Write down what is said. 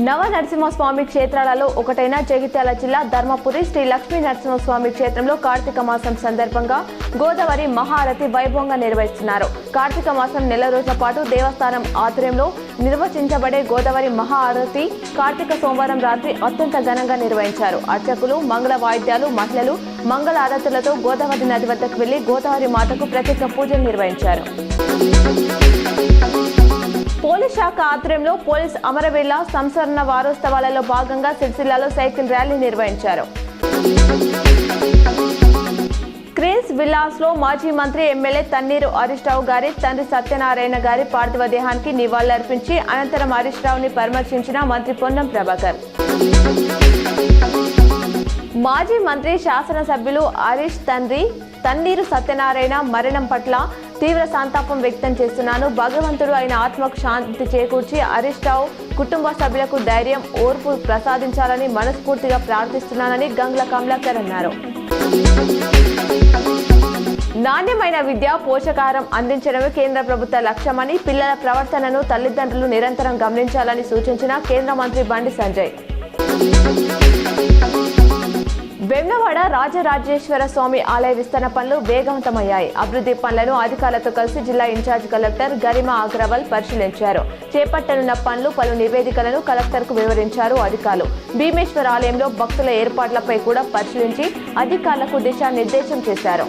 నవ నరసింహస్వామి క్షేత్రాలలో ఒకటైన జగిత్యాల జిల్లా ధర్మపురి శ్రీ లక్ష్మీ నరసింహస్వామి క్షేత్రంలో కార్తీక మాసం సందర్భంగా గోదావరి మహారతి వైభవంగా నిర్వహిస్తున్నారు. కార్తీక మాసం నెల రోజుల పాటు దేవస్థానం ఆధ్వర్యంలో నిర్వహించబడే గోదావరి మహారతి కార్తీక సోమవారం రాత్రి అత్యంత ఘనంగా నిర్వహించారు. అర్చకులు, మంగళ వాయిద్యాలు, మహిళలు మంగళ ఆరతులతో గోదావరి నది వద్దకు వెళ్లి గోదావరి మాతకు ప్రత్యేక పూజలు నిర్వహించారు. పోలీస్ శాఖ ఆధ్వర్యంలో పోలీస్ అమరవీరుల సంస్మరణ వారోత్సవాలలో భాగంగా సిరిసిల్లలో సైకిల్ ర్యాలీ నిర్వహించారు. క్రీన్స్ విల్లాస్ లో మాజీ మంత్రి ఎమ్మెల్యే తన్నీరు హరీష్ రావు గారి తండ్రి సత్యనారాయణ గారి పార్థివ దేహానికి నివాళులర్పించి అనంతరం హరీష్ రావుని పరామర్శించిన మంత్రి పొన్నం ప్రభాకర్. మాజీ మంత్రి శాసనసభ్యులు హరీష్ తండ్రి తన్నీరు సత్యనారాయణ మరణం పట్ల తీవ్ర సంతాపం వ్యక్తం చేస్తున్నాను. భగవంతుడు ఆయన ఆత్మకు శాంతి చేకూర్చి హరీష్ రావు కుటుంబ సభ్యులకు ధైర్యం, ఓర్పు ప్రసాదించాలని మనస్ఫూర్తిగా ప్రార్థిస్తున్నానని గంగ్ల కమలాకర్ అన్నారు. నాణ్యమైన విద్య, పోషకాహారం అందించడమే కేంద్ర ప్రభుత్వ లక్ష్యమని, పిల్లల ప్రవర్తనను తల్లిదండ్రులు నిరంతరం గమనించాలని సూచించిన కేంద్ర మంత్రి బండి సంజయ్. వేములవాడ రాజరాజేశ్వర స్వామి ఆలయ విస్తరణ పనులు వేగవంతమయ్యాయి. అభివృద్ధి పనులను అధికారులతో కలిసి జిల్లా ఇన్ఛార్జ్ కలెక్టర్ గరిమా అగ్రవాల్ పరిశీలించారు. చేపట్టనున్న పనులు, పలు నివేదికలను కలెక్టర్కు వివరించారు అధికారులు. భీమేశ్వర ఆలయంలో భక్తుల ఏర్పాట్లపై కూడా పరిశీలించి అధికారులకు దిశానిర్దేశం చేశారు.